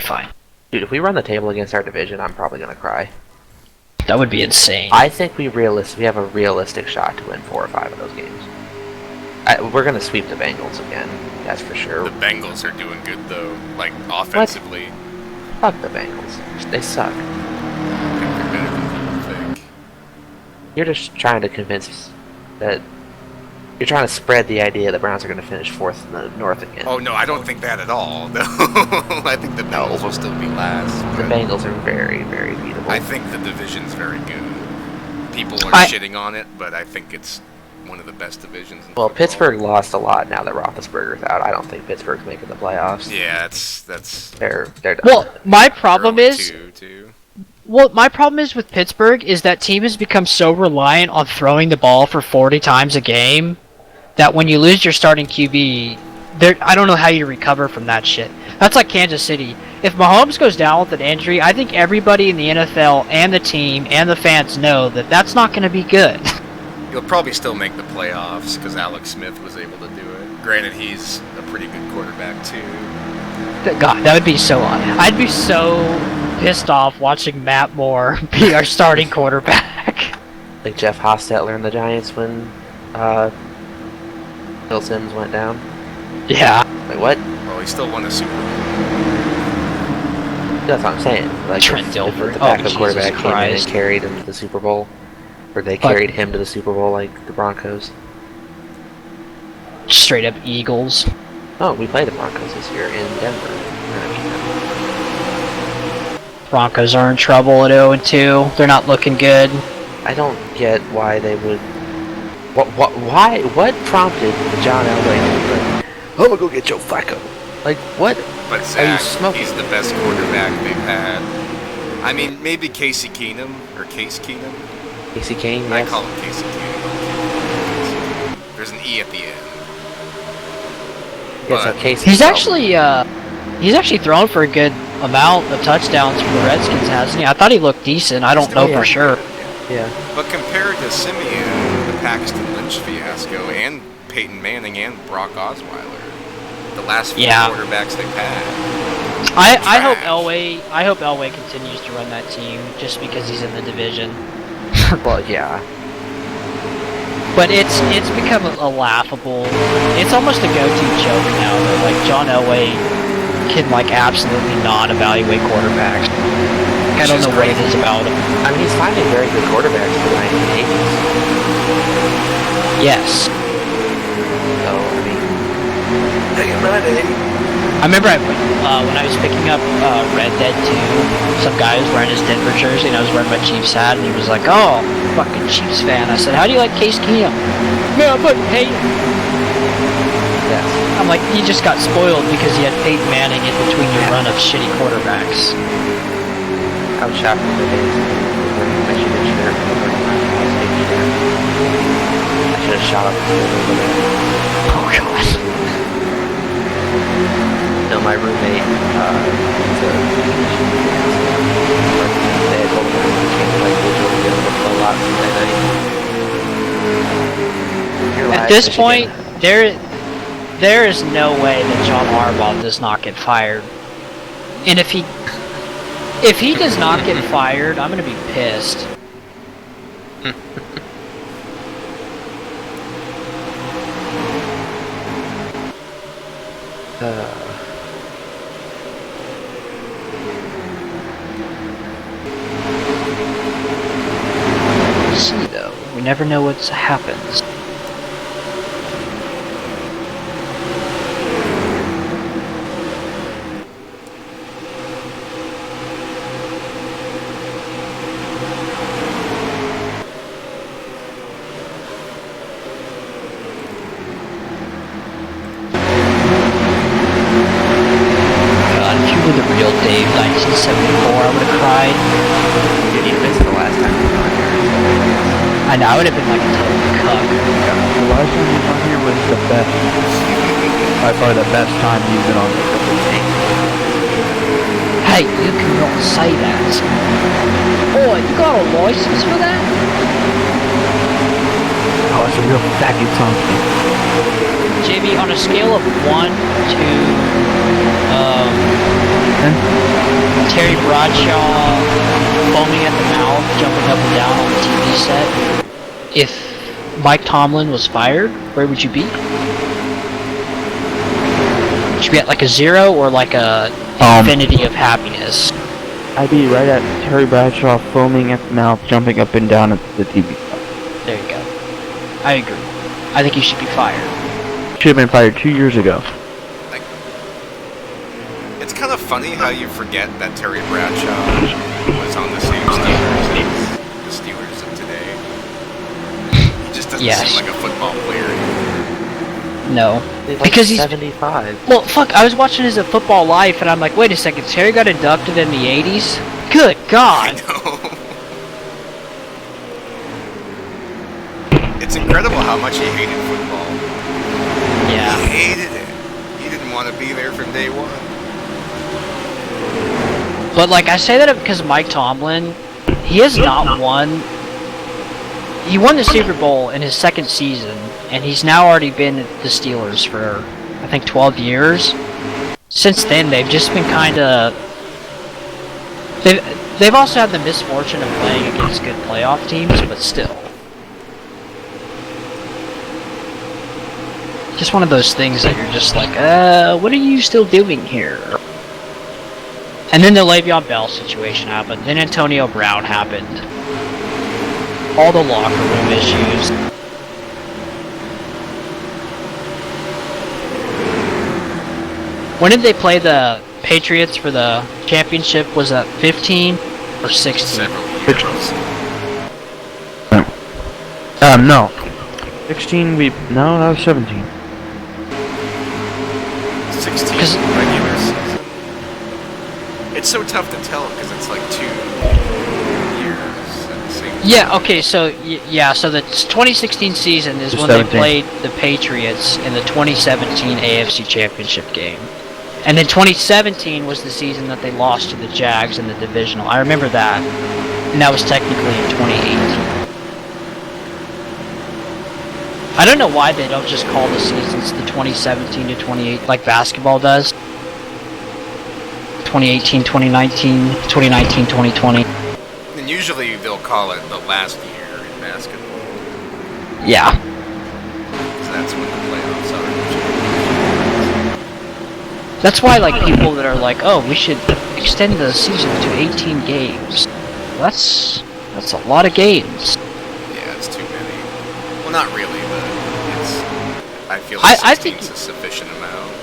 fine. Dude, if we run the table against our division, I'm probably gonna cry. That would be insane. I think we have a realistic shot to win 4 or 5 of those games. We're gonna sweep the Bengals again, that's for sure. The Bengals are doing good though, like offensively. What? Fuck the Bengals. They suck. I think they're better than people think. You're just trying to convince us that you're trying to spread the idea the Browns are going to finish 4th in the North again. Oh no, I don't think that at all. No, I think the Bengals will still be last. The Bengals are very, very beatable. I think the division's very good. People are shitting on it, but I think it's one of the best divisions in football. Pittsburgh lost a lot now that Roethlisberger's out. I don't think Pittsburgh's making the playoffs. Yeah, that's. They're done. Well, my problem is. Too. Well, my problem is with Pittsburgh is that team has become so reliant on throwing the ball for 40 times a game that when you lose your starting QB, I don't know how you recover from that shit. That's like Kansas City. If Mahomes goes down with an injury, I think everybody in the NFL and the team and the fans know that that's not going to be good. You'll probably still make the playoffs because Alex Smith was able to do it. Granted, he's a pretty good quarterback too. God, that would be so odd. I'd be so pissed off watching Matt Moore be our starting quarterback. Like Jeff Hostetler and the Giants when Phil Simms went down. Yeah. Like what? Well, he still won a Super Bowl. That's what I'm saying. Like Trent Dilfer. The backup quarterback Jesus came in and Christ. carried him to the Super Bowl. Or they carried him to the Super Bowl like the Broncos. Straight up Eagles. Oh, we played the Broncos this year in Denver. Broncos are in trouble at 0-2. They're not looking good. I don't get why they would. What prompted John Elway to be like, I'm gonna go get Joe Flacco? Like, what? But Zach, he's the best quarterback they've had. I mean, maybe Casey Keenum or Case Keenum. Casey Keenum. I Yes. call him Casey Keenum. There's an E at the end. Yes, But Casey. He's actually thrown for a good amount of touchdowns for the Redskins, hasn't he? I thought he looked decent. I don't know for sure. Yeah. But compared to Simeon, the Paxton Lynch fiasco, and Peyton Manning and Brock Osweiler, the last few quarterbacks they've had. I hope Elway continues to run that team just because he's in the division. Well, yeah. But it's become a laughable. It's almost a go-to joke now that like John Elway can like absolutely not evaluate quarterbacks. I don't know what it is about him. I mean, he's finding very good quarterbacks for the 1980s. Yes. So, I mean, back in my day. I remember when I was picking up Red Dead 2, some guy was wearing his Denver jersey and I was wearing my Chiefs hat and he was like, oh, fucking Chiefs fan. I said, how do you like Case Keenum? Man, I fucking hate him. Yes. I'm like, he just got spoiled because he had Peyton Manning in between your run of shitty quarterbacks. I'm shocked at the days. I should have shared. I should have shot up. Oh god. No, my roommate, he's a they had told him to change like digital to get him to play a lot Sunday night. At this point, there is no way that John Harbaugh does not get fired. And if he does not get fired, I'm gonna be pissed. See though, we never know what happens. God, if you were the real Dave 1974, I would have cried. Dude, he missed the last time he was on here. I know, I would have been like a total cuck. The last time you was on here was the best. By far the best time you've been on here. Hey, you cannot say that. Oh, you got a license for that? Oh, it's a real faggot song. JB, on a scale of 1 to, 10? Terry Bradshaw foaming at the mouth, jumping up and down on the TV set. If Mike Tomlin was fired, where would you be? Would you be at like a 0 or like a infinity of happiness? I'd be right at Terry Bradshaw, foaming at the mouth, jumping up and down at the TV. There you go. I agree. I think he should be fired. Should have been fired 2 years ago. Like, it's kind of funny how you forget that Terry Bradshaw was on the same Steelers as the Steelers of today. He just doesn't seem like a football player anymore. No. Like Because he's 75. Well, fuck, I was watching his Football Life and I'm like, wait a second, Terry got inducted in the 80s? Good I God. know. It's incredible how much he hated football. Yeah. He hated it. He didn't want to be there from day one. But like, I say that because Mike Tomlin, he has not won. He won the Super Bowl in his second season, and he's now already been at the Steelers for, I think, 12 years. Since then, they've just been kind of... They've also had the misfortune of playing against good playoff teams, but still. Just one of those things that you're just like, what are you still doing here? And then the Le'Veon Bell situation happened. Then Antonio Brown happened. All the locker room issues. When did they play the Patriots for the championship? Was that 15 or 16? Several years. No. 16, no, that was 17. 16 regular season. It's so tough to tell because it's like 2 years at the same time. Yeah, okay, so, so the 2016 season is when 17. they played the Patriots in the 2017 AFC Championship game. And then 2017 was the season that they lost to the Jags in the divisional. I remember that. And that was technically in 2018. I don't know why they don't just call the seasons the 2017 to 28 like basketball does. 2018, 2019, 2019, 2020. And usually they'll call it the last year in basketball. Yeah. So that's when the playoffs are. That's why like people that are like, oh, we should extend the season to 18 games. That's a lot of games. Yeah, it's too many. Well, not really, but I feel I like think 16's a sufficient amount.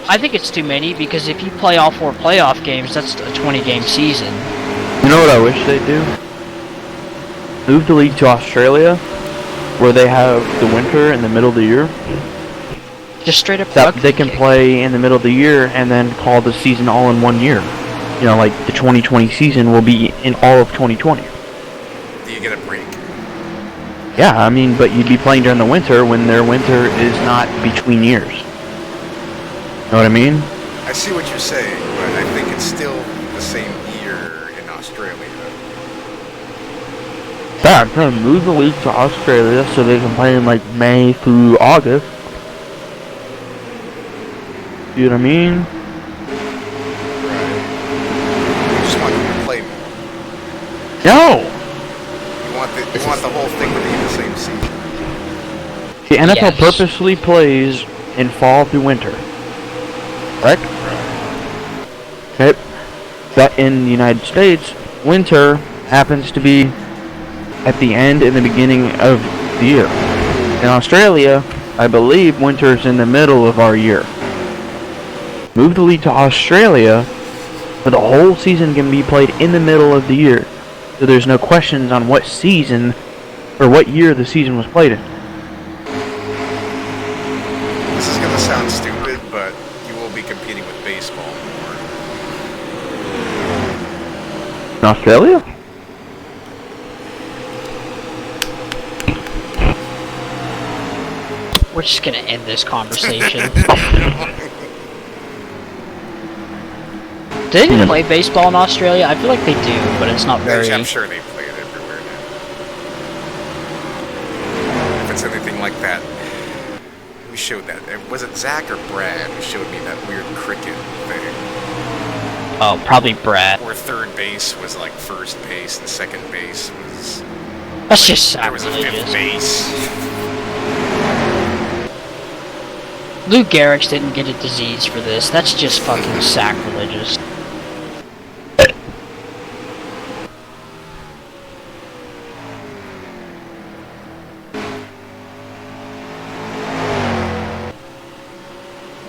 I think it's too many because if you play all 4 playoff games, that's a 20-game season. You know what I wish they'd do? Move the league to Australia, where they have the winter in the middle of the year. Just straight up That rugby they can kick. play in the middle of the year and then call the season all in 1 year. You know, like the 2020 season will be in all of 2020. Do you get a break? Yeah, I mean, but you'd be playing during the winter when their winter is not between years. Know what I mean? I see what you're saying, but I think it's still the same year in Australia. Yeah, I'm trying to move the league to Australia so they can play in like May through August. You know what I mean? Right. You just want them to play more. No! You want the whole thing to be the same season. The NFL Yes. purposely plays in fall through winter. Right? Okay. But in the United States, winter happens to be at the end and the beginning of the year. In Australia, I believe winter's in the middle of our year. Move the league to Australia, where the whole season can be played in the middle of the year. So there's no questions on what season or what year the season was played in. This is going to sound stupid, but you will be competing with baseball more. In Australia? We're just gonna end this conversation. Do they even play baseball in Australia? I feel like they do, but it's not very... I'm sure they play it everywhere now. If it's anything like that, we showed that. Was it Zach or Brad who showed me that weird cricket thing? Oh, probably Brett. Or third base was like first base, and second base was... That's just There was a fifth sacrilegious. base. Lou Gehrig's didn't get a disease for this. That's just fucking sacrilegious.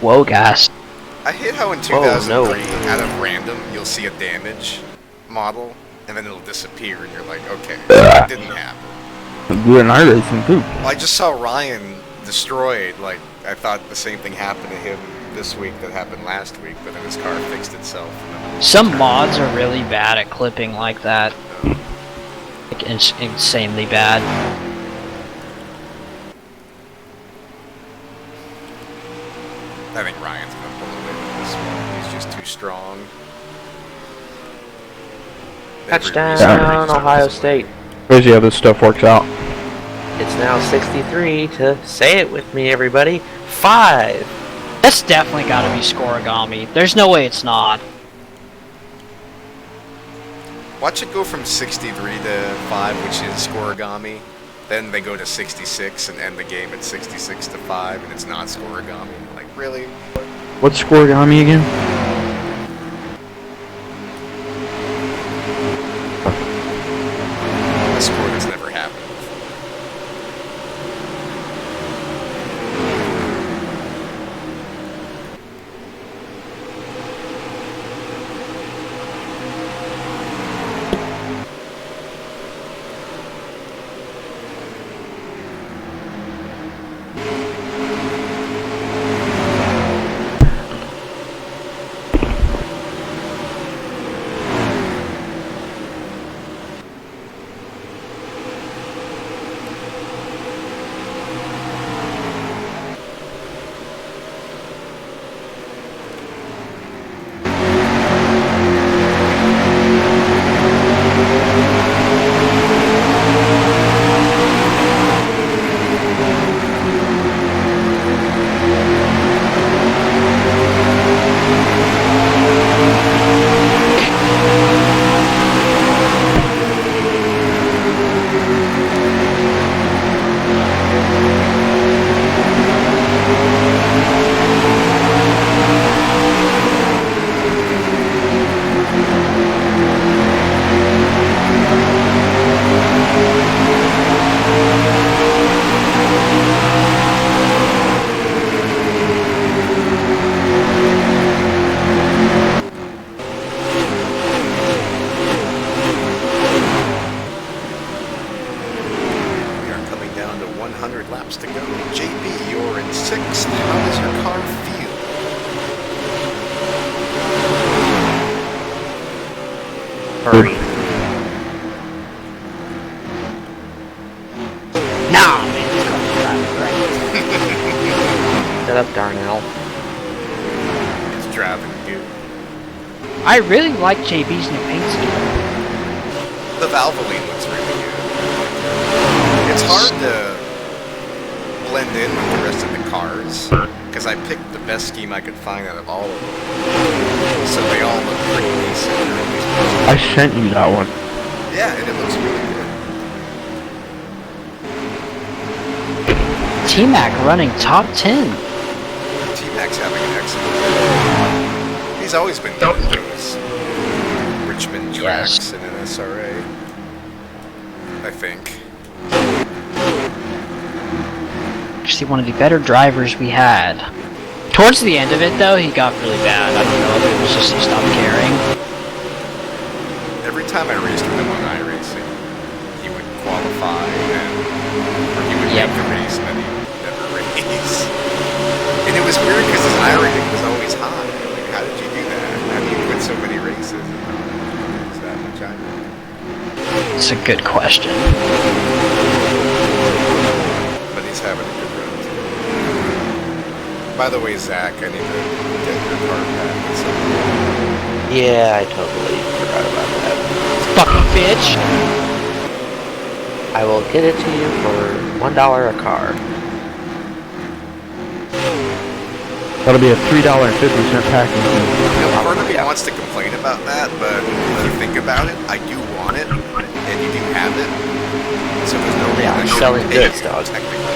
Whoa, guys. I hate how in Oh, 2003, no. out of random, you'll see a damage model, and then it'll disappear, and you're like, okay, that didn't happen. You and I racing too. Well, I just saw Ryan destroyed. Like, I thought the same thing happened to him this week that happened last week, but then his car fixed itself. Some mods are really bad at clipping like that. Like, insanely bad. I think Ryan's gonna pull away with this one. He's just too strong. Touchdown, Ohio State. Crazy how this stuff works out. It's now 63 to, say it with me, everybody, 5. That's definitely gotta be scoregami. There's no way it's not. Watch it go from 63 to 5, which is scoregami. Then they go to 66 and end the game at 66 to 5, and it's not scoregami. Like, really? What's scoregami again? A score that's never happened. We are coming down to 100 laps to go. JB, you're in 6th. How does your car feel? Hurry. Nah, man, this car's driving great. Shut up, Darnell. It's driving good. I really like JB's new paint scheme. The Valvoline looks really good. It's hard to blend in with the rest of the cars, because I picked the best scheme I could find out of all of them. So they all look pretty decent. or at least I sent you that one. Yeah, and it looks really good. T-Mac running top 10. T-Mac's having an excellent day. He's always been good at those Richmond tracks in an SRA, I think. Actually, one of the better drivers we had. Towards the end of it, though, he got really bad. I don't know if it was just he stopped caring. Every time I raced with him on iRacing, he would qualify or he would Yep. make the race and then he would never race. And it was weird because his iRating was always high. Like, how did you do that? How do you quit so many races and not lose that much iRating? It's a good question. But he's having a good run too. By the way, Zach, I need to get your car back. Yeah, I totally forgot about that. Fucking bitch. I will get it to you for $1 a car. That'll be a $3.50 packing fee. No part of me wants to complain about that, but if you think about it, I do want it, and you do have it, so there's no reason Yeah, I I'm shouldn't selling pay goods, you, dog. technically.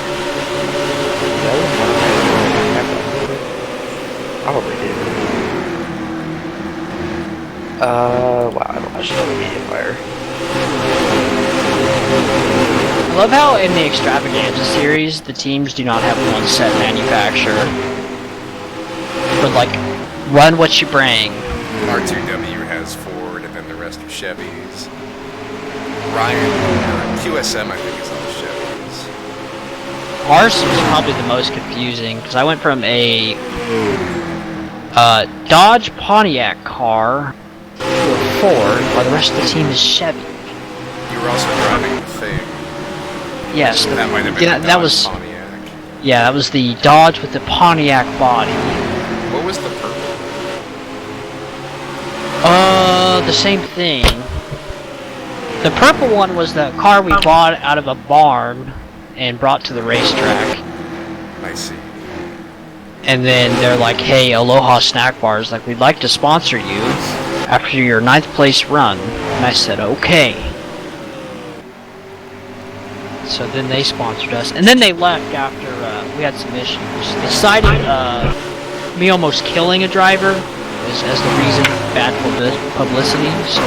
Probably do. Wow, I should have a medium fire. I love how in the Extravaganza series, the teams do not have one set manufacturer. But like, run what you bring. R2W has Ford, and then the rest are Chevys. Ryan, QSM, I think, is on the Chevys. Ours was probably the most confusing, because I went from a Dodge Pontiac car to a Ford, while the rest of the team is Chevy. You were also driving the thing. Yes, That might have been yeah, the that Dodge was Pontiac. yeah, that was the Dodge with the Pontiac body. What was the purple? The same thing. The purple one was the car we bought out of a barn and brought to the racetrack. I see. And then they're like, hey, Aloha Snack Bars, like, we'd like to sponsor you after your 9th place run. And I said, okay. So then they sponsored us. And then they left after we had some issues. They cited me almost killing a driver as the reason for bad publicity. So,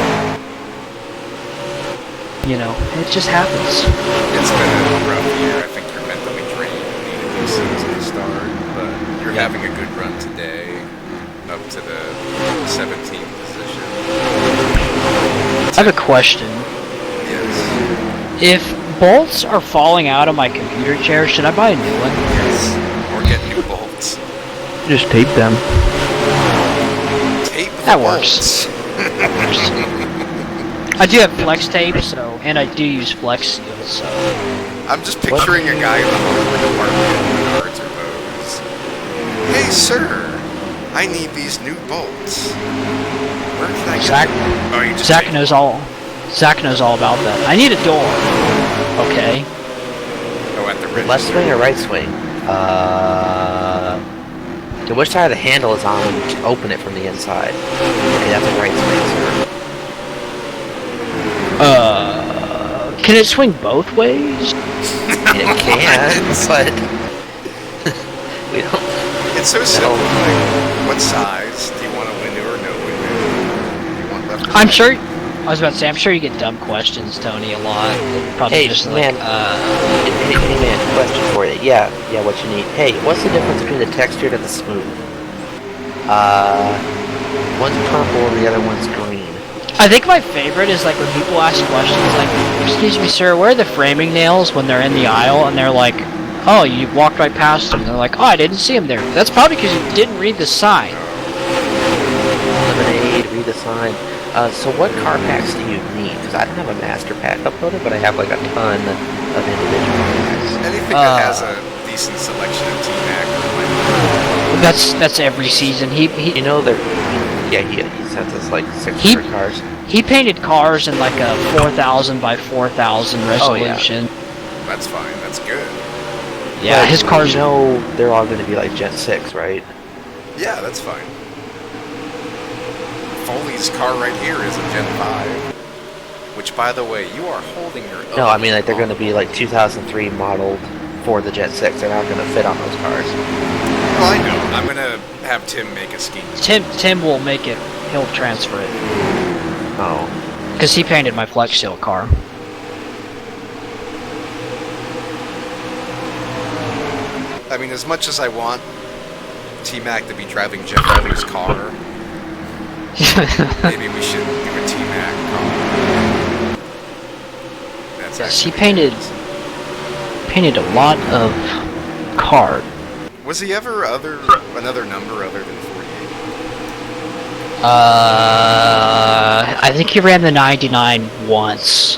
you know, it just happens. It's been a rough year. I think you're mentally drained and need a new season to start, but you're having a good run today, up to the 17th position. I have a question. Yes. If bolts are falling out of my computer chair, should I buy a new one? Yes. Or get new bolts. Just tape them. Tape the That works. bolts. That works. I do have flex tape, so, and I do use flex seal, so. I'm just picturing a guy in the hardware department with cards or bows. Hey, sir, I need these new bolts. Where can I get Zach, them? Oh, you just Zach take- knows all. Zach knows all about that. I need a door. Okay. Oh, at the register. Left swing or right swing? Which side of the handle is on when you open it from the inside? Okay, that's a right swing, sir. Can it swing both ways? It can, but we don't. It's so simple. Like, what size? Do you want a window or no window? Do you want left or I'm right? sure. I was about to say, I'm sure you get dumb questions, Tony, a lot. Probably Hey, just man. like, Hey, man, question for you. Yeah, what you need. Hey, what's the difference between the textured and the smooth? One's purple and the other one's green. I think my favorite is like when people ask questions like, excuse me, sir, where are the framing nails when they're in the aisle? And they're like, oh, you walked right past them. And they're like, oh, I didn't see them there. That's probably because you didn't read the sign. Lemonade, read the sign. So what car packs do you need? Because I don't have a master pack uploaded, but I have like a ton of individual packs. Anything that has a decent selection of T-Mac. That's every season. You know, he sent us like 600 cars. He painted cars in like a 4,000 by 4,000 resolution. That's fine. That's good. Yeah, But his cars. You know, they're all going to be like Gen 6, right? Yeah, that's fine. Foley's car right here is a Gen 5. Which, by the way, you are holding your own. No, I mean like they're going to be like 2003 modeled for the Gen 6. They're not going to fit on those cars. Well, I know. I'm gonna have Tim make a scheme. Tim will make it. He'll transfer it Oh. because he painted my Flex Seal car. I mean, as much as I want T-Mac to be driving Jeff Kelly's car, maybe we should do a T-Mac car. That's Yes, he actually painted a lot of cars. Was he ever another number other than 48? I think he ran the 99 once.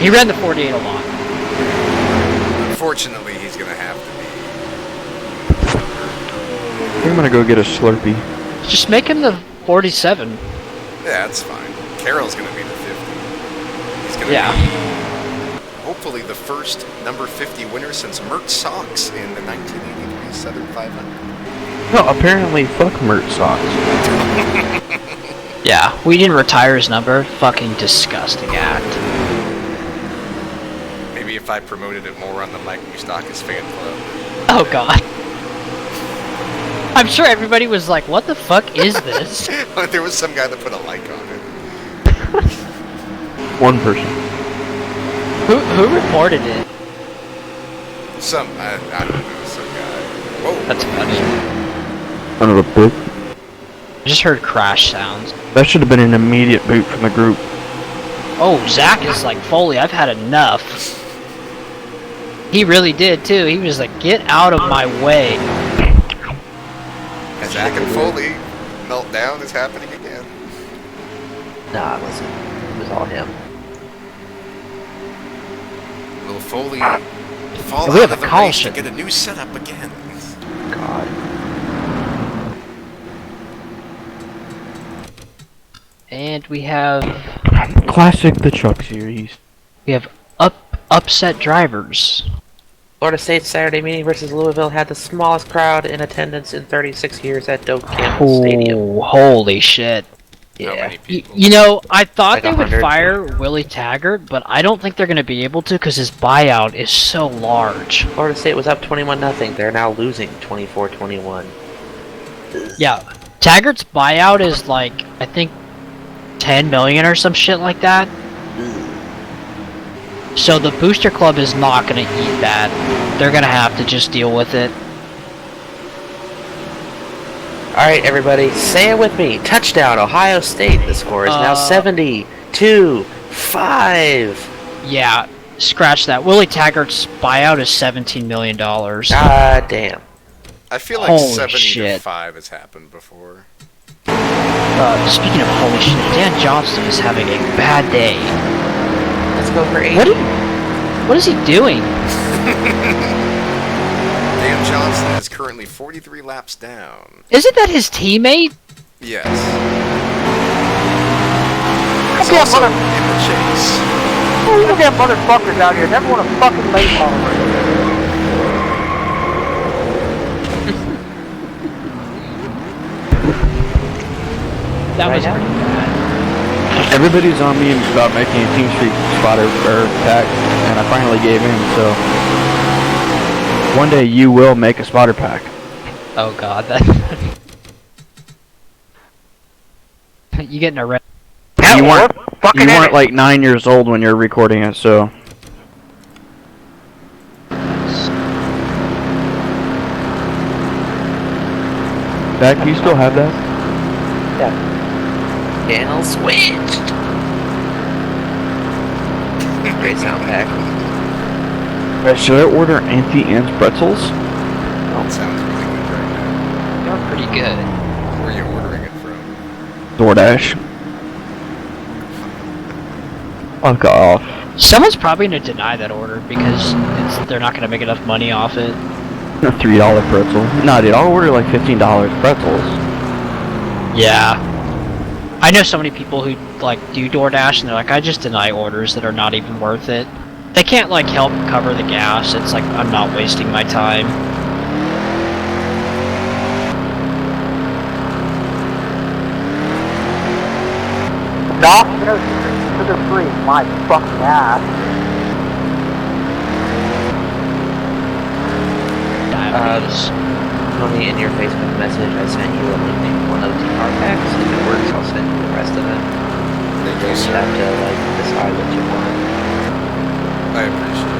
He ran the 48 a lot. Unfortunately, he's gonna have to I'm gonna go get a Slurpee. Just make him the 47. be. Yeah, that's fine. Carroll's gonna be the 50. He's gonna be hopefully the first number 50 winner since Mert Sox in the 1983 Southern 500. No, apparently fuck Mert socks. Yeah, we didn't retire his number. Fucking disgusting act. Maybe if I promoted it more on the Mike Moustakis fan club. Oh god. I'm sure everybody was like, what the fuck is this? There was some guy that put a like on it. One person. Who reported it? I don't know, some guy. Whoa. That's funny. Son of a boot. I just heard crash sounds. That should have been an immediate boot from the group. Oh, Zach is like, Foley, I've had enough. He really did too. He was like, get out of my way. And Zach and Foley meltdown is happening again. Nah, it wasn't. It was all him. Will Foley fall We out have of a the call race to sheet. get a new setup again? God. And we have Classic the Truck Series. upset drivers. Florida State's Saturday meeting versus Louisville had the smallest crowd in attendance in 36 years at Doak Campbell Stadium. Oh, holy shit. How Yeah. many people? You know, I thought Like they would 100. fire Willie Taggart, but I don't think they're going to be able to because his buyout is so large. Florida State was up 21-0. They're now losing 24-21. Yeah, Taggart's buyout is like, I think, 10 million or some shit like that. So the booster club is not going to eat that. They're going to have to just deal with it. Alright, everybody, say it with me. Touchdown, Ohio State. The score is now 72-5. Yeah, scratch that. Willie Taggart's buyout is $17 million. God damn. I feel like Holy 70 to shit. 5 has happened before. Speaking of holy shit, Dan Johnston is having a bad day. Let's go for 80. What is he doing? Dan Johnson is currently 43 laps down. Isn't that his teammate? Yes. He's also in the chase. Look at motherfuckers out here. Never want to fucking late model. That was pretty bad. Everybody's on me about making a Team Street spotter or pack, and I finally gave in, so one day you will make a spotter pack. Oh god, that. You getting a red? You weren't like 9 years old when you were recording it, so. Dad, do you still have that? Channel switched. Great sound pack. Should I order Auntie Anne's pretzels? That sounds really good right now. You're pretty good. Where are you ordering it from? DoorDash. Fuck off. Someone's probably gonna deny that order because they're not gonna make enough money off it. A $3 pretzel. Nah, dude, I'll order like $15 pretzels. Yeah. I know so many people who like do DoorDash and they're like, I just deny orders that are not even worth it. They can't like help cover the gas. It's like, I'm not wasting my time. Doc, you know, sugar-free, my fucking ass. Diabetes. Tony, in your Facebook message, I sent you a link to one of the car packs. If it works, I'll send you the rest of it. Thank you, You sir. have to like decide what you want. I appreciate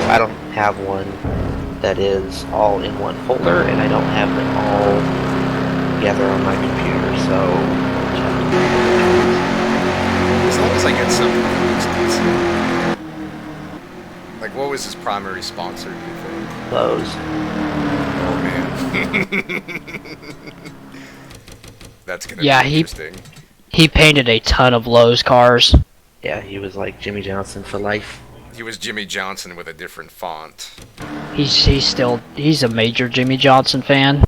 I don't have one that is all in one folder, and I don't have them all together on my computer, so it. As long as I get something that looks decent. Like, what was his primary sponsor, do you think? close. Oh, man. That's gonna Yeah, be interesting. He painted a ton of Lowe's cars. Yeah, he was like Jimmy Johnson for life. He was Jimmy Johnson with a different font. He's a major Jimmy Johnson fan.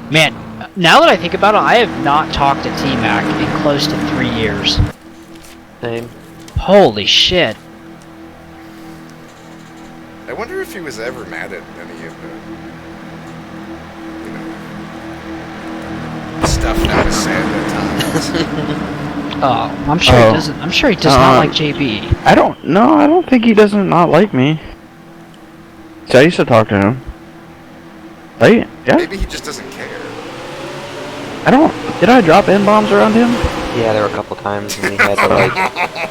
Man, now that I think about it, I have not talked to T-Mac in close to 3 years. Same. Holy shit. I wonder if he was ever mad at any of the, stuff that was said at times. Oh, I'm sure he doesn't. I'm sure he does not like JB. I don't think he doesn't not like me. So I used to talk to him. Right? Yeah? Maybe he just doesn't care. Did I drop N-bombs around him? Yeah, there were a couple times and we had to like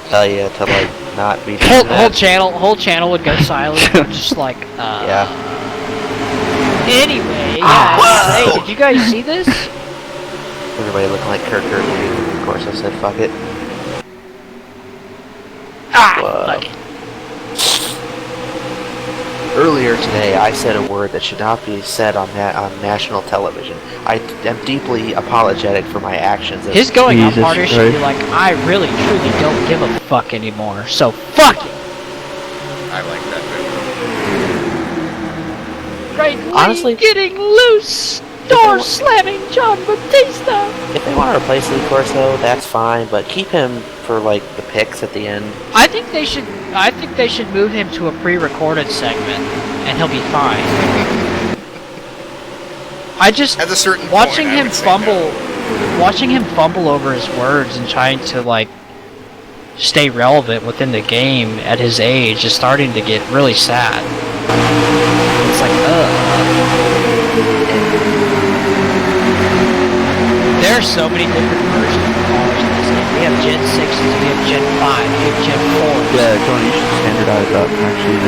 tell you to like not be doing Whole that. channel would go silent. Just like, Yeah. Anyway, yeah. Hey, did you guys see this? Everybody looking like Kirk Herbstreit, and of course I said fuck it. Fuck it. Earlier today, I said a word that should not be said on national television. I am deeply apologetic for my actions. His going out Jesus party should be Christ. like, I really truly don't give a fuck anymore. So fuck it. I like that bit. Right, Honestly- getting loose. Door slamming John Batista. If they want to replace Lee Corso, that's fine, but keep him for like the picks at the end. I think they should move him to a pre-recorded segment, and he'll be fine. I just At a certain watching point, I him would say watching him fumble over his words and trying to like stay relevant within the game at his age is starting to get really sad. It's like, there are so many different versions of cars in this game. We have Gen 6s, we have Gen 5, we have Gen 4s. Yeah, Tony, you should standardize that, actually.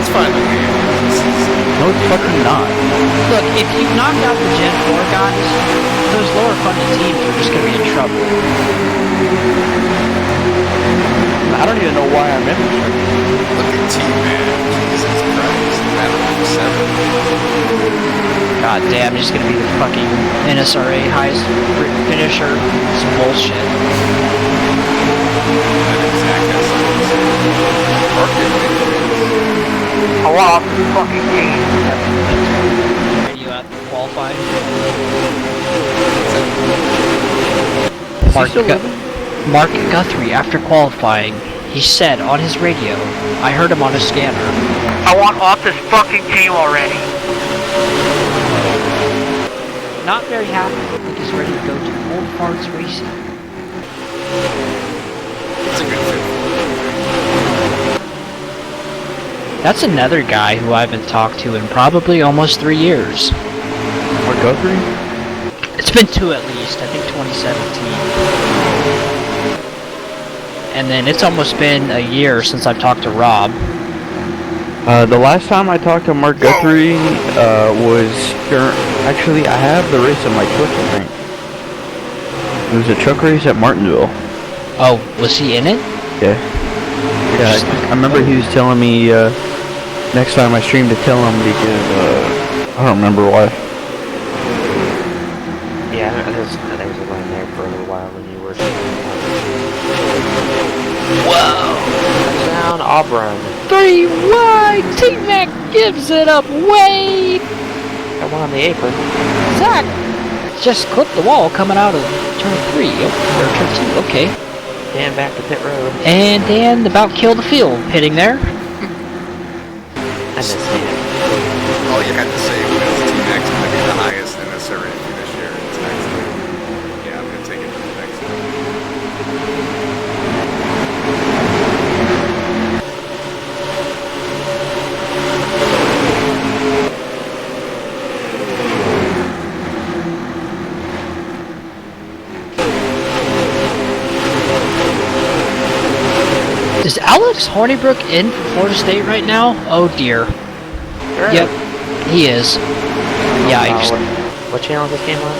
It's fine with me. No, it's fucking not. Look, if you knock out the Gen 4 guys, those lower funded teams are just going to be in trouble. I don't even know why I'm in this right now. Look at T-Man. Jesus Christ. Battlefield 7. God damn, he's going to be the fucking NSRA highest finisher. It's bullshit. That exact has something to say. I want off this fucking game. Radio out qualifying. Mark Guthrie, after qualifying, he said on his radio, I heard him on a scanner. I want off this fucking team already. Not very happy. I think he's ready to go to Old Farts Racing. It's a good fit. That's another guy who I haven't talked to in probably almost 3 years. Mark Guthrie? It's been 2 at least, I think 2017. And then it's almost been a year since I've talked to Rob. The last time I talked to Mark Guthrie was actually I have the race in my truck, I think. It was a truck race at Martinsville. Oh, was he in it? Yeah. Yeah, I remember he was telling me next time I stream to tell him because I don't remember why. Yeah, there was a line there for a little while when you were. Whoa! Touchdown, Auburn. 3 wide! T-Mac gives it up way! Got one on the apron. Zach just clipped the wall coming out of turn 3, or turn 2, okay. Dan back to pit road. And Dan about killed the field, hitting there. I miss Dan. All you had to say was T-Max is going to be the highest in this area this year. It's excellent. Yeah, I'm going to take it to the next one. Is Alex Hornibrook in for Florida State right now? Oh dear. Sure. Yep, he is. Yikes. What channel is this game on?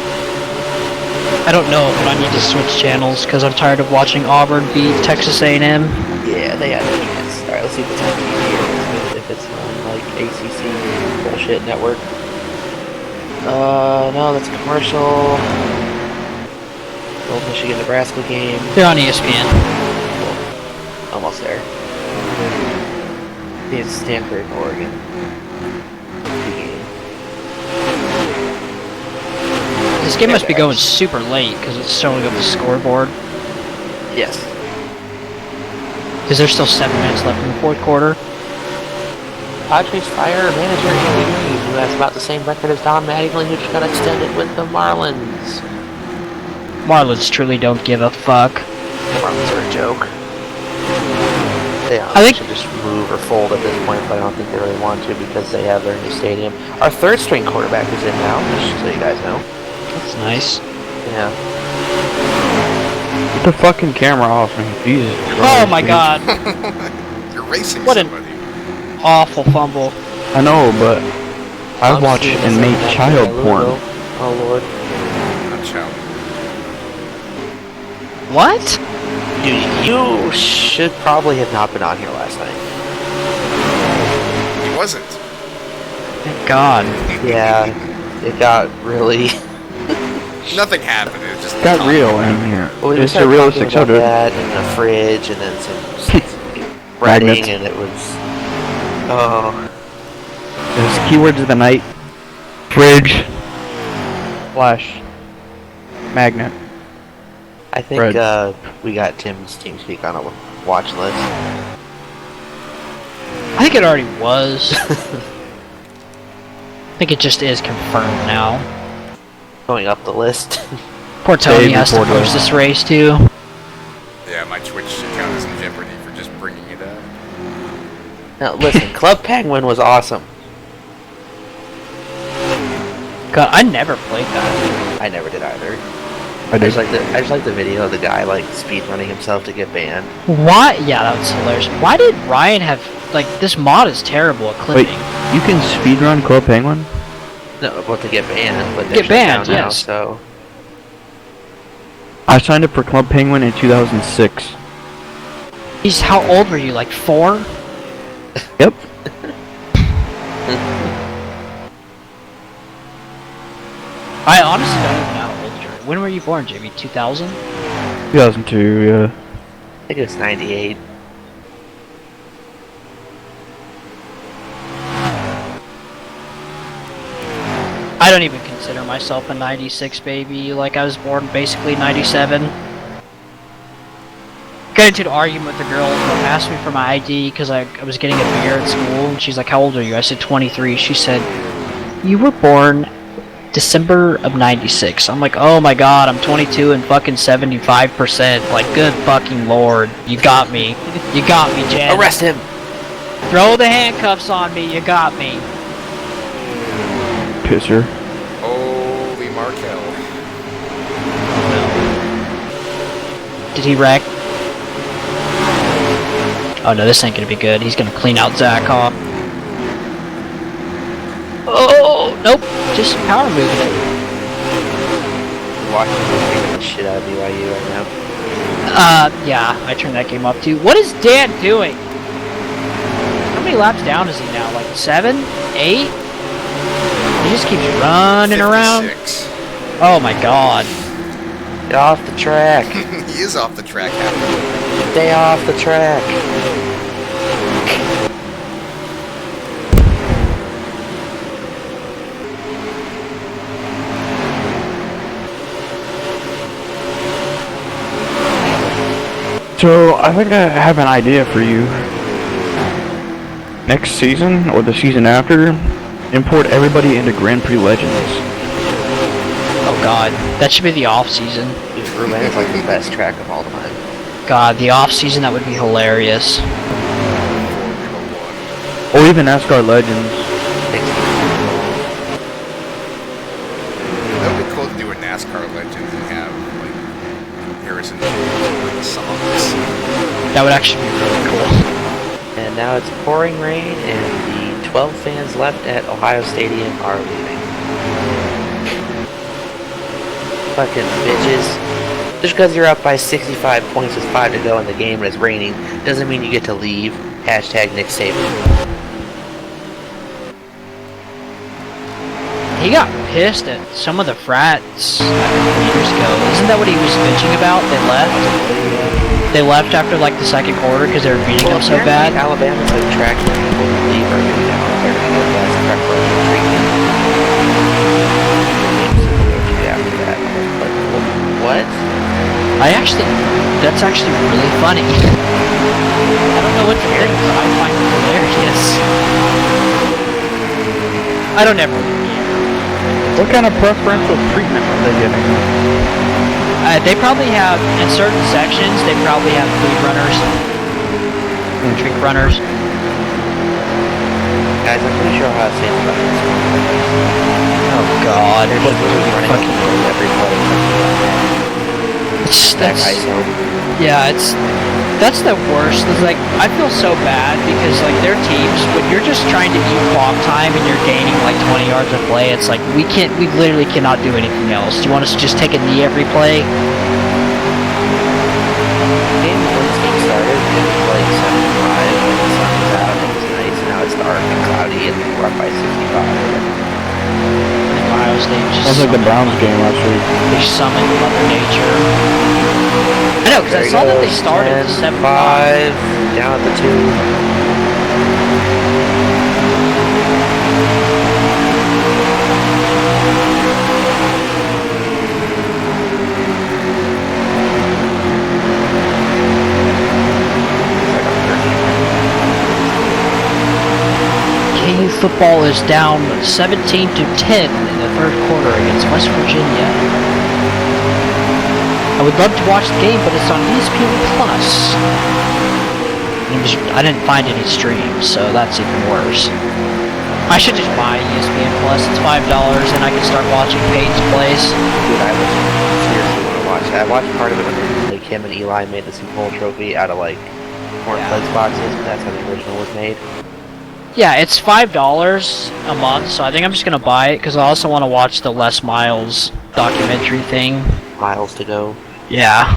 I don't know, but I need to switch channels because I'm tired of watching Auburn beat Texas A&M. Yeah, they had a chance. Alright, let's see if it's on TV or if it's on like ACC bullshit network. No, that's a commercial. Old Michigan Nebraska game. They're on ESPN. Almost there. It's Stanford, Oregon. Good game. This game must be going super late because it's showing up the scoreboard. Yes. Because there's still 7 minutes left in the fourth quarter. Padres fire manager Andy Green, who has about the same record as Don Mattingly, who's going to extend it with the Marlins. Marlins truly don't give a fuck. The Marlins are a joke. They I think- should just move or fold at this point, but I don't think they really want to because they have their new stadium. Our third string quarterback is in now, just so you guys know. That's nice. Yeah. Get the fucking camera off me, Jesus. Oh Christ, my dude. god. You're racing What an- somebody. Awful fumble. I know, but I watch and make child porn. Oh lord. Not child. What? Dude, you should probably have not been on here last night. He wasn't. Thank god. Yeah, it got really... Nothing happened. It just Got real in here. Well, we It's a started real talking about 600. that and a fridge and then some breading Magnets. and it was... Oh... There's keywords of the night. Fridge. Flash. Magnet. I think Bread. we got Tim's TeamSpeak on a watch list. I think it already was. I think it just is confirmed now. Going up the list. Poor Tony Day has to before post the- this race too. Yeah, my Twitch account is in jeopardy for just bringing it up. Now listen, Club Penguin was awesome. God, I never played that. I never did either. I I did. just like the video of the guy like speed running himself to get banned. Why? Yeah, that was hilarious. Why did Ryan have like this mod is terrible at Wait, clipping? you can speedrun Club Penguin? No, about to get banned, but they're Get shut banned, down now, yes. so I signed up for Club Penguin in 2006. He's how old were you? Like 4? Yep. I honestly don't even know how old you are. When were you born, Jimmy? 2000? 2002, yeah. I think it was 98. I don't even consider myself a 96 baby. Like, I was born basically 97. Got into an argument with a girl who asked me for my ID because I was getting a beer at school. And she's like, how old are you? I said 23. She said, you were born December of 96. I'm like, oh my god, I'm 22 and fucking 75%. Like, good fucking lord. You got me. You got me, Jen. Arrest him! Throw the handcuffs on me. You got me. Pisser. Holy Markel. Did he wreck? Oh no, this ain't gonna be good. He's gonna clean out Zach off. Oh, nope. Just power moving it. Watching the shit out of BYU right now. Yeah, I turned that game up too. What is Dan doing? How many laps down is he now? Like 7? 8? He just keeps running around. 56. Oh my god. Get off the track! He is off the track half the way. Stay off the track! So, I think I have an idea for you. Next season, or the season after, import everybody into Grand Prix Legends. Oh god. That should be the off season. Dude, Roulette is like the best track of all time. God, the off season, that would be hilarious. Formula Or even NASCAR Legends. One. That would be cool to do a NASCAR legend and have like Harrison for the songs. That would actually be really cool. And now it's pouring rain, and the 12 fans left at Ohio Stadium are leaving. Fucking bitches. Just because you're up by 65 points with 5 to go in the game and it's raining, doesn't mean you get to leave. Hashtag Nick Saban. He got pissed at some of the frats years ago. Isn't that what he was bitching about? They left? They left after like the second quarter because they were beating him so bad. Alabama's like tracking people to leave early now. They're going to get less preferential treatment. After that, I'm like, what? That's actually really funny. I don't know what to think, but I find it hilarious. I don't ever. What kind of preferential treatment are they getting? They probably have, in certain sections, they probably have food runners, drink runners. Guys, I'm pretty sure how to say it. Oh God! They're just literally running Fucking- every play. That's yeah, that's the worst. It's like I feel so bad because like their teams, when you're just trying to eat clock time and you're gaining like 20 yards a play, it's like we literally cannot do anything else. Do you want us to just take a knee every play? Game when this game started, it was like 75, and the sun was out, and it was nice, and now it's dark and cloudy, and we're up by 65. Ohio State just Sounds like the Browns game last week. they summoned Mother Nature. I know, because I saw that they started at 7-5. 5, down at the 2. KU football is down 17-10 in the third quarter against West Virginia. I would love to watch the game, but it's on ESPN Plus. I didn't find any streams, so that's even worse. I should just buy ESPN Plus. It's $5, and I can start watching Peyton's plays. Dude, I would seriously want to watch that. I watched part of it when like him and Eli made the Super Bowl trophy out of like cornflakes boxes, but that's how the original was made. Yeah, it's $5 a month, so I think I'm just gonna buy it because I also want to watch the Les Miles documentary thing. Miles to go. Yeah.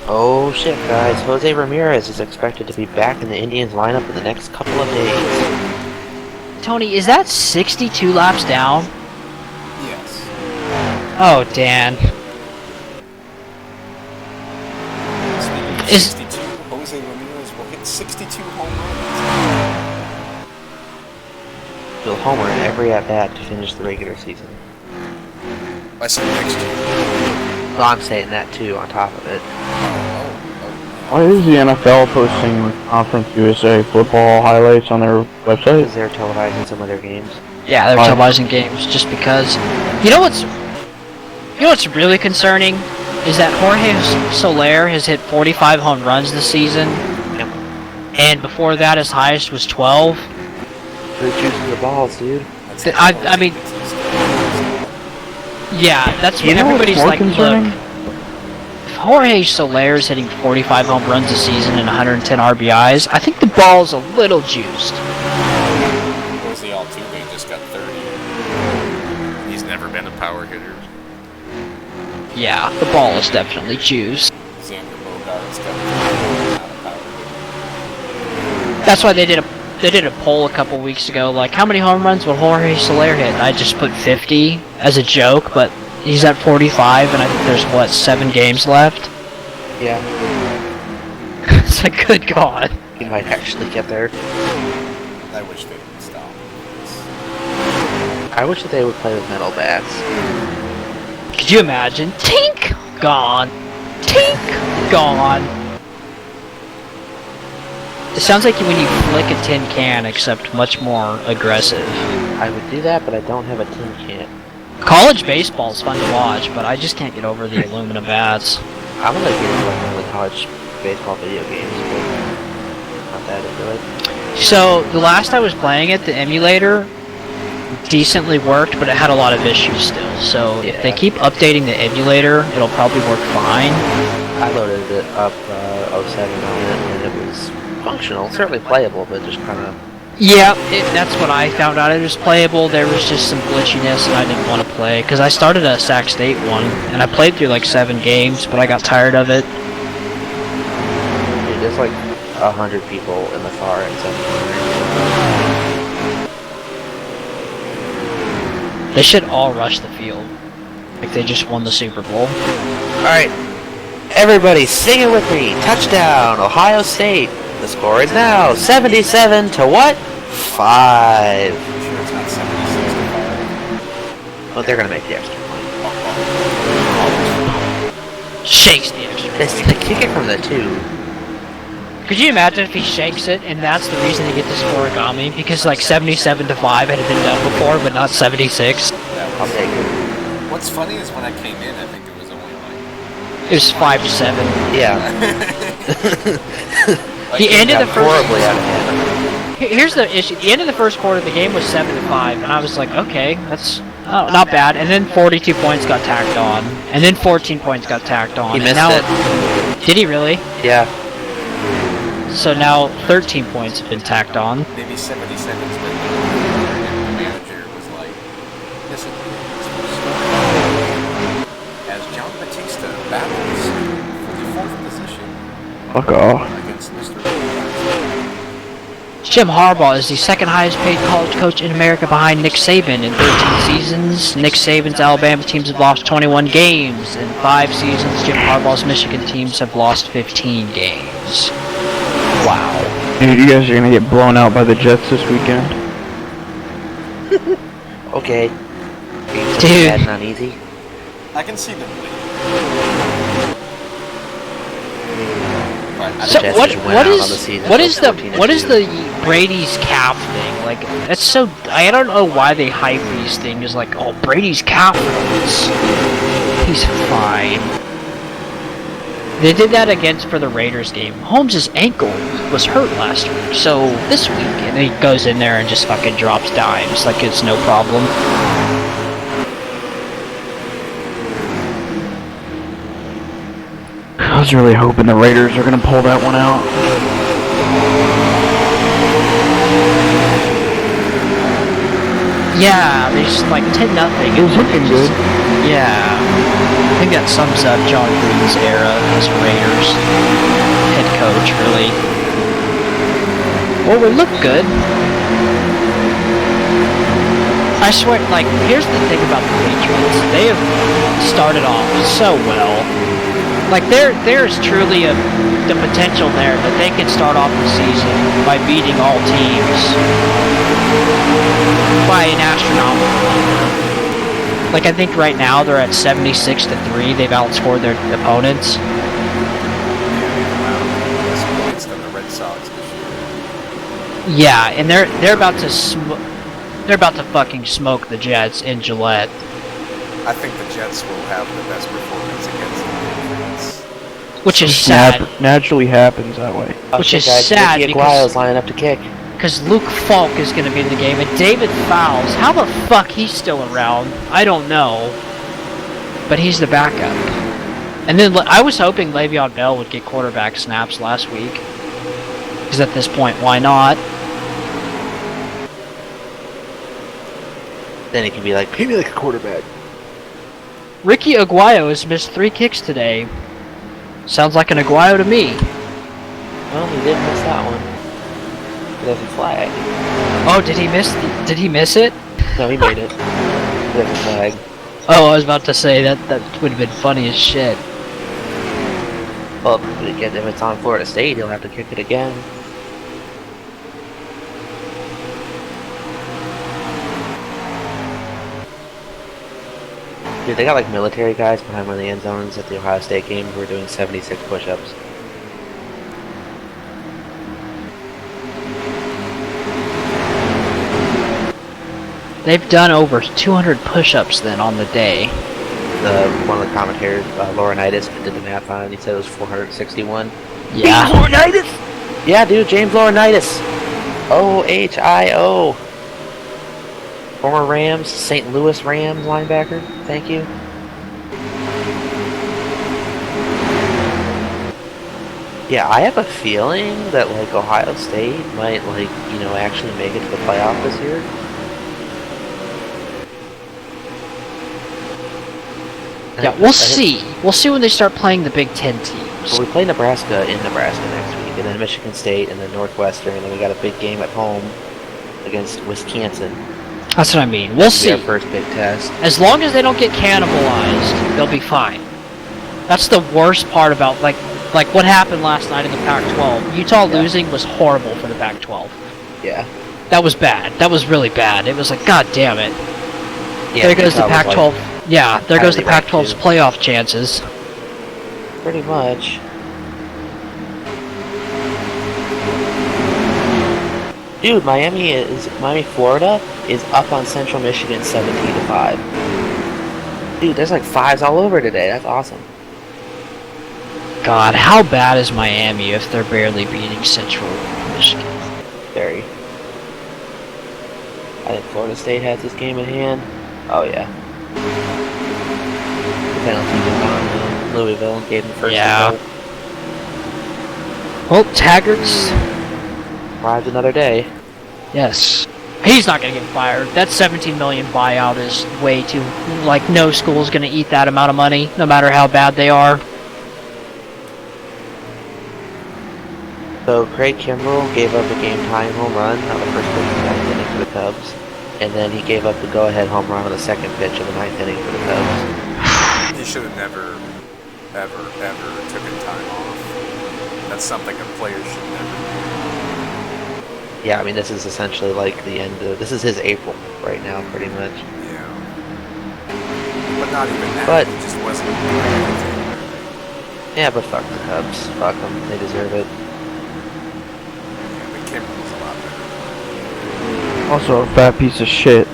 Oh shit, guys. Jose Ramirez is expected to be back in the Indians lineup in the next couple of days. Tony, is that 62 laps down? Yes. Oh, Dan. Speaking of Is- 62, Jose Ramirez will hit 62 home runs. He'll homer in every at-bat to finish the regular season. I said next year. Well, I'm saying that too, on top of it. Why is the NFL posting Conference USA football highlights on their website? Because they're televising some of their games. Yeah, they're Why? televising games just because. You know what's really concerning is that Jorge Soler has hit 45 home runs this season, and before that his highest was 12. Who chooses the balls, dude? I mean, yeah, that's what You know what's everybody's more like. concerning? Look, if Jorge Soler is hitting 45 home runs a season and 110 RBIs, I think the ball's a little juiced. Jose Altuve just got 30. He's never been a power hitter. Yeah, the ball is definitely juiced. Xander Bogaerts got 30, not a power hitter. That's why they did a poll a couple weeks ago, like how many home runs will Jorge Soler hit? And I just put 50 as a joke, but he's at 45, and I think there's 7 games left. Yeah, It's like, good God. he might actually get there. I wish they would stop. I wish that they would play with metal bats. Could you imagine? Tink! Gone. Tink! Gone. It sounds like when you flick a tin can, except much more aggressive. I would do that, but I don't have a tin can. College baseball is fun to watch, but I just can't get over the aluminum bats. I'm gonna get into like one of the college baseball video games, but not that into it. So, the last I was playing it, the emulator decently worked, but it had a lot of issues still. So, if they keep updating the emulator, it'll probably work fine. I loaded it up 07 on it, and it was functional, certainly playable, but just kind of. Yeah, that's what I found out. It was playable. There was just some glitchiness, and I didn't want to play because I started a Sac State one, and I played through like 7 games, but I got tired of it. Dude, there's like 100 people in the car at 7. They should all rush the field, like they just won the Super Bowl. Alright, Everybody sing it with me. Touchdown, Ohio State. The score is now 77 to what? 5. I'm sure it's not 76 to 5. Well, they're gonna make the extra point. Shakes the extra. They kick it from the 2. Could you imagine if he shakes it and that's the reason they get this origami? Because like 77 to 5 had been done before, but not 76. I'll take it. What's funny is when I came in, I think it was only like... It was 5 to 7. Yeah. The end of the first. Horribly out of hand. Here's the issue. The end of the first quarter, the game was 7 to 5, and I was like, okay, that's not bad. And then 42 points got tacked on, and then 14 points got tacked on. He missed and now, it. Did he really? Yeah. So now 13 points have been tacked on. Maybe 77's been and the manager was like, listen, as John Batista battles for the 4th position Fuck off. against Mr. Jim Harbaugh is the second highest paid college coach in America behind Nick Saban in 13 seasons. Nick Saban's Alabama teams have lost 21 games. In 5 seasons, Jim Harbaugh's Michigan teams have lost 15 games. Wow. Dude, you guys are gonna get blown out by the Jets this weekend. Okay. Dude. Bad, not easy. I can see them winning. But I So Jets what just went out on the is season what with is the 14-2. what is the Brady's calf thing? Like that's so I don't know why they hype these things like oh Brady's calf hurts. He's fine. They did that against for the Raiders game. Holmes' ankle was hurt last week, so this week and he goes in there and just fucking drops dimes like it's no problem. I was really hoping the Raiders are gonna pull that one out. Yeah, they just like 10-0. It was looking good. Yeah. I think that sums up John Gruden's era as Raiders head coach, really. Well, we look good. I swear, like, here's the thing about the Patriots. They have started off so well. Like, there's truly the potential there that they can start off the season by beating all teams by an astronomical number. Like, I think right now they're at 76 to 3. They've outscored their opponents. less points than the Red Sox this year. Yeah, and they're about to they're about to fucking smoke the Jets in Gillette. I think the Jets will have the best performance against the Patriots. Which is sad. Naturally happens that way. Which is guys, sad Ricky because- Aguayo's lining up to kick. Because Luke Falk is going to be in the game, and David Fowles, how the fuck he's still around, I don't know. But he's the backup. And then I was hoping Le'Veon Bell would get quarterback snaps last week. Because at this point, why not? Then he can be like, pay me like a quarterback. Ricky Aguayo has missed 3 kicks today. Sounds like an Aguayo to me. Well, he did miss that one. There's a flag. Oh, did he miss it? No, he made it. There's a flag. Oh, I was about to say that would have been funny as shit. Well, if it's on Florida State, he'll have to kick it again. Dude, they got like military guys behind one of the end zones at the Ohio State game who were doing 76 push-ups. They've done over 200 push-ups then on the day. One of the commentators, Laurinaitis, did the math on it. He said it was 461. Yeah. Laurinaitis! Yeah, dude, James Laurinaitis. OHIO. Former Rams, St. Louis Rams linebacker. Thank you. Yeah, I have a feeling that like Ohio State might actually make it to the playoff this year. Yeah, we'll see. We'll see when they start playing the Big Ten teams. Well, we play Nebraska in Nebraska next week, and then Michigan State, and then Northwestern, and then we got a big game at home against Wisconsin. That's what I mean. We'll That'll be see. our first big test. As long as they don't get cannibalized, they'll be fine. That's the worst part about like what happened last night in the Pac-12. Utah losing was horrible for the Pac-12. Yeah. That was bad. That was really bad. It was like, God damn it. Yeah, There goes the Utah was, Pac-12. Yeah, there goes the highly ranked, Pac-12's too. playoff chances. Pretty much. Dude, Miami, Florida is up on Central Michigan 17-5. Dude, there's like fives all over today. That's awesome. God, how bad is Miami if they're barely beating Central Michigan? Very. I think Florida State has this game in hand. Oh yeah. The penalty was on Louisville and gave them first Yeah. result. Well, Taggart's, Arrived another day. yes. He's not gonna get fired. That 17 million buyout is way too, like, no school's gonna eat that amount of money, no matter how bad they are. So Craig Kimbrell gave up a game-tying home run on the first pitch of the ninth inning for the Cubs, and then he gave up the go-ahead home run on the second pitch of the ninth inning for the Cubs. He should have never, ever taken time off. That's something a player should never do. Yeah, I mean this is essentially like the end of this is his April right now, pretty much. Yeah. But not even that. But- He just wasn't doing anything. Yeah, but fuck the Cubs. Fuck them. They deserve it. Yeah, but Kim was a lot better. Also a fat piece of shit.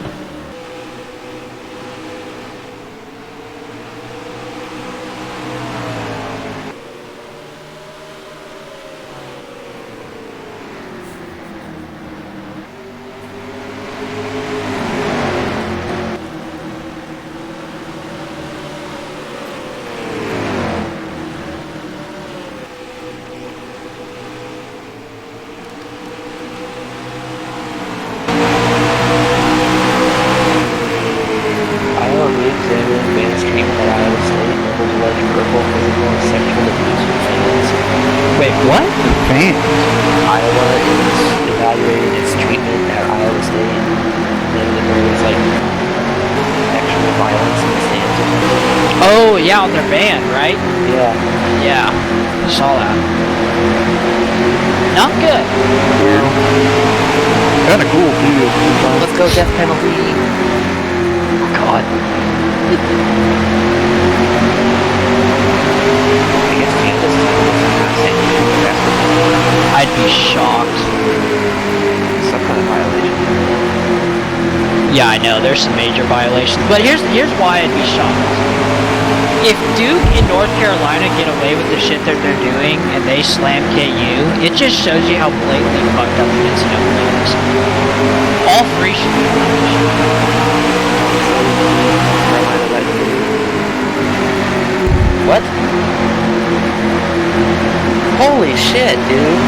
Iowa re-examined advanced treatment at Iowa State over alleged verbal, physical, and sexual abuse from fans. Wait, what? Fans. Iowa is evaluating its treatment at Iowa State. And that there was like actual violence in the stands or something. Oh, yeah, on their band, right? Yeah. Yeah, I saw that. Not good. Kinda cool too. sometimes. Let's go death penalty. God. I guess Kansas is not saying I'd be shocked. some kind of violation. Yeah, I know, there's some major violations. But here's why I'd be shocked. If Duke and North Carolina get away with the shit that they're doing and they slam KU, it just shows you how blatantly fucked up the NCAA is. All three should be punished. Carolina let it go. What? Holy shit, dude.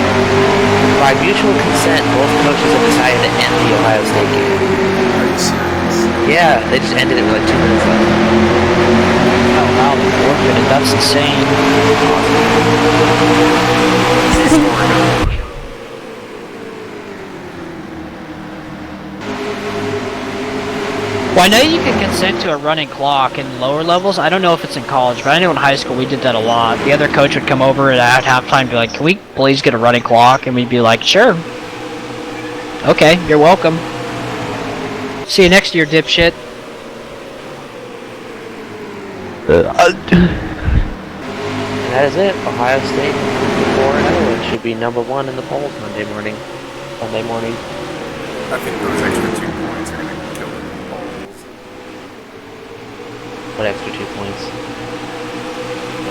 By mutual consent, both coaches have decided to end the Ohio State game. Are you serious? Yeah, they just ended it with like 2 minutes left. Oh wow, they forfeited. That's insane. Well, I know you can consent to a running clock in lower levels. I don't know if it's in college, but I know in high school we did that a lot. The other coach would come over at halftime and be like, "Can we please get a running clock?" And we'd be like, "Sure." Okay, you're welcome. See you next year, dipshit. And that is it. Ohio State 4-0 and should be #1 in the polls Monday morning. I think those extra 2 points are going to kill it in the polls. What extra 2 points?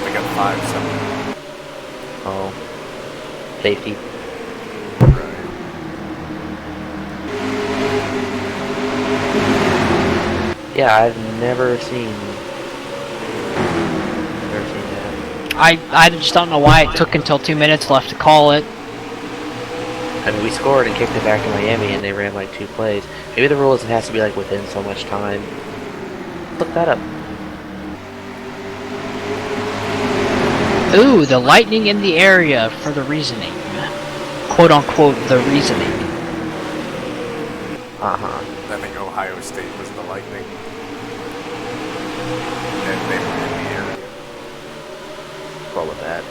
They got 5 something. Oh. Safety. Right. Yeah, I've never seen that. I just don't know why it took until 2 minutes left to call it. I mean, we scored and kicked it back to Miami, and they ran like 2 plays. Maybe the rule is it has to be like within so much time. Look that up. Ooh, the lightning in the area for the reasoning. Quote unquote, the reasoning. Uh-huh. I think Ohio State was the Lightning. And they were in the area. control of that.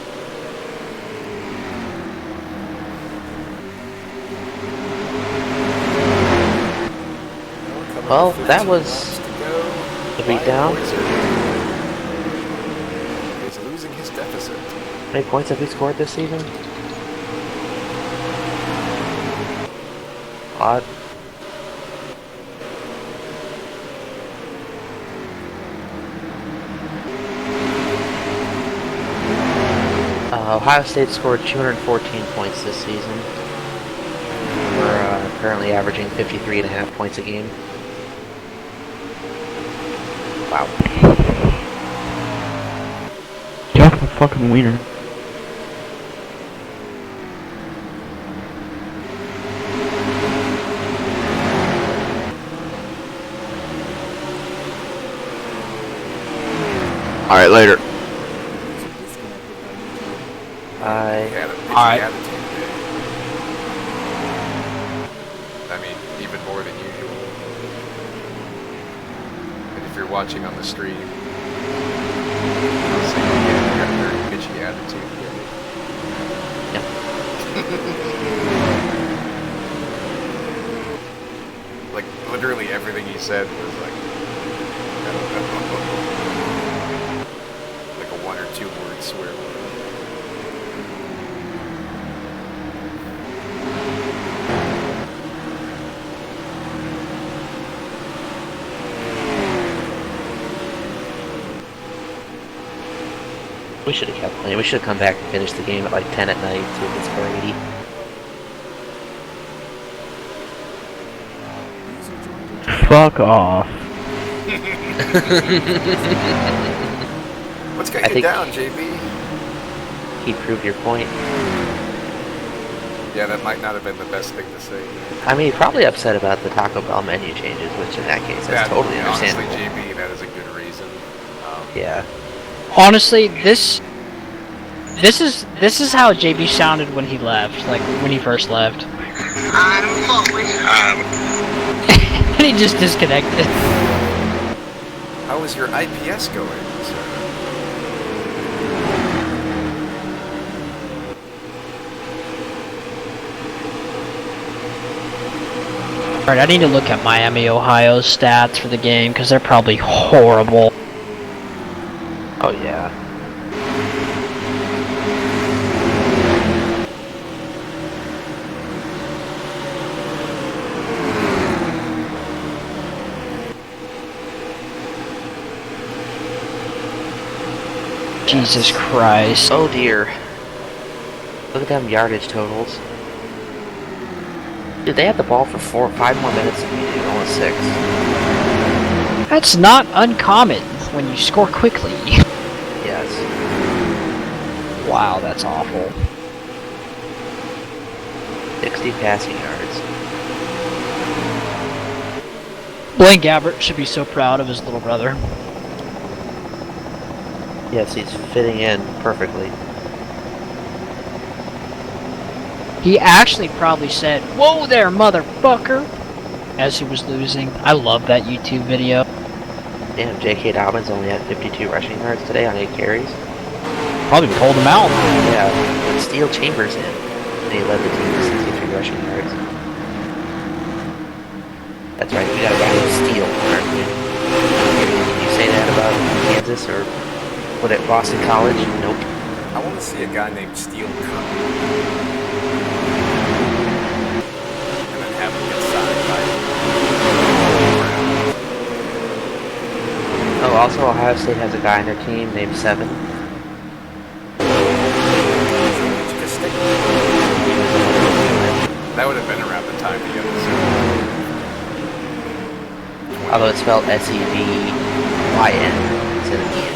Well, that was the beatdown. He's losing his deficit. How many points have we scored this season? Odd. Ohio State scored 214 points this season. We're currently averaging 53.5 points a game. Wow. Get off my fucking wiener. Alright, later. Alright. I mean, even more than usual. And if you're watching on the stream, I'll say again, you got a very bitchy attitude. Yep. Like, literally everything he said was like, I don't know, like a 1 or 2 word swear word. We should have kept playing. We should have come back and finished the game at like 10 at night to get score 80. Fuck off. Let's get you down, JB. He proved your point. Yeah, that might not have been the best thing to say. I mean, probably upset about the Taco Bell menu changes, which in that case, that's totally understandable. Honestly, JB, that is a good reason. Yeah. Honestly, this is how JB sounded when he left, like when he first left. And he just disconnected. How is your IPS going, sir? Alright, I need to look at Miami, Ohio's stats for the game, because they're probably horrible. Oh, yeah. Jesus Christ. Oh, dear. Look at them yardage totals. Dude, they had the ball for 5 more minutes than we do, almost 6. That's not uncommon when you score quickly. Yes. Wow, that's awful. 60 passing yards. Blaine Gabbert should be so proud of his little brother. Yes, he's fitting in perfectly. He actually probably said, "Whoa there, motherfucker," as he was losing. I love that YouTube video. Damn, J.K. Dobbins only had 52 rushing yards today on 8 carries. Probably pulled him out. Yeah, Steele Chambers in. And he led the team to 63 rushing yards. That's right, we got a guy named Steele, aren't we? Did you say that about Kansas or what at Boston College? Nope. I want to see a guy named Steele come. And then have him get signed by Oh, also Ohio State has a guy on their team named Seven. That would have been around the time the episode. Although it's spelled S-E-V-Y-N instead of E-N.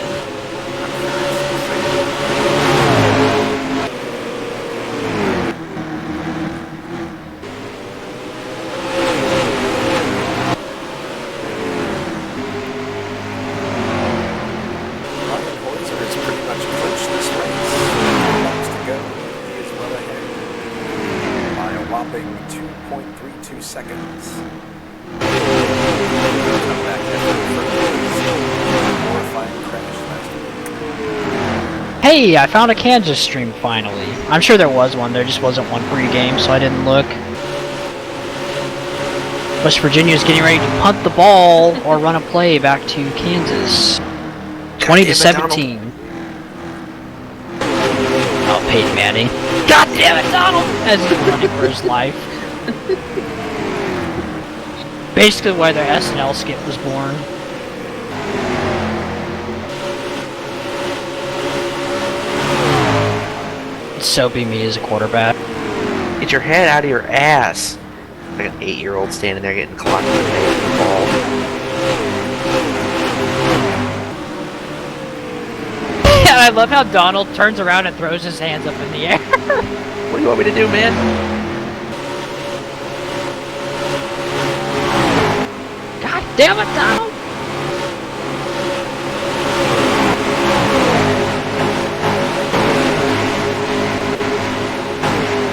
Seconds. Hey, I found a Kansas stream finally. I'm sure there was one, there just wasn't one pre-game, so I didn't look. West Virginia is getting ready to punt the ball or run a play back to Kansas. 20 to 17. Oh, Peyton Manning. God damn it, Donald! As he's running for his life. Basically why their SNL skit was born. So be me as a quarterback. Get your head out of your ass. Like an 8-year-old standing there getting clocked in the face with the ball. And I love how Donald turns around and throws his hands up in the air. What do you want me to do, man? God damn it, Donald!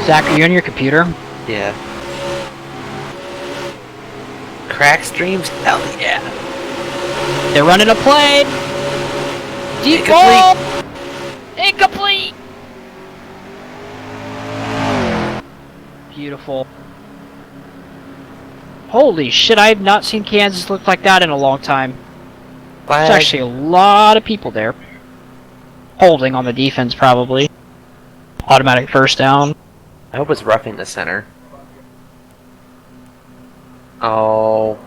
Zach, are you on your computer? Yeah. Crack streams? Hell yeah. They're running a play! Deep ball! Incomplete! Beautiful. Holy shit, I have not seen Kansas look like that in a long time. There's actually a lot of people there. Holding on the defense, probably. Automatic first down. I hope it's roughing the center. Oh.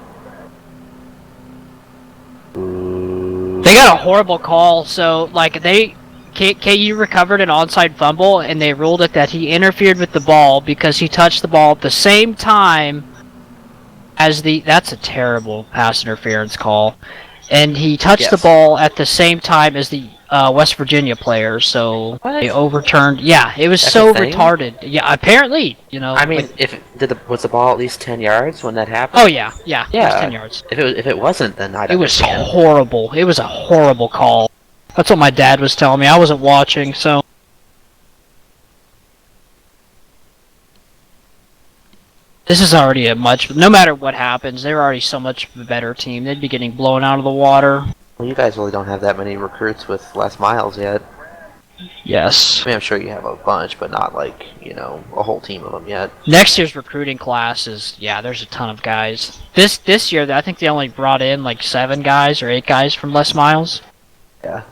They got a horrible call, so, like, KU recovered an onside fumble, and they ruled it that he interfered with the ball because he touched the ball at the same time as that's a terrible pass interference call. And he touched the ball at the same time as the West Virginia player, so they overturned. Yeah, it was so retarded. Yeah, apparently, you know. I mean, like, was the ball at least 10 yards when that happened? Oh yeah, it was 10 yards. If it wasn't, then I'd understand. It was horrible. It was a horrible call. That's what my dad was telling me. I wasn't watching, so. This is already no matter what happens, they're already so much of a better team. They'd be getting blown out of the water. Well, you guys really don't have that many recruits with Les Miles yet. Yes. I mean, I'm sure you have a bunch, but not like, you know, a whole team of them yet. Next year's recruiting class is, there's a ton of guys. This year, I think they only brought in like 7 guys or 8 guys from Les Miles. Yeah.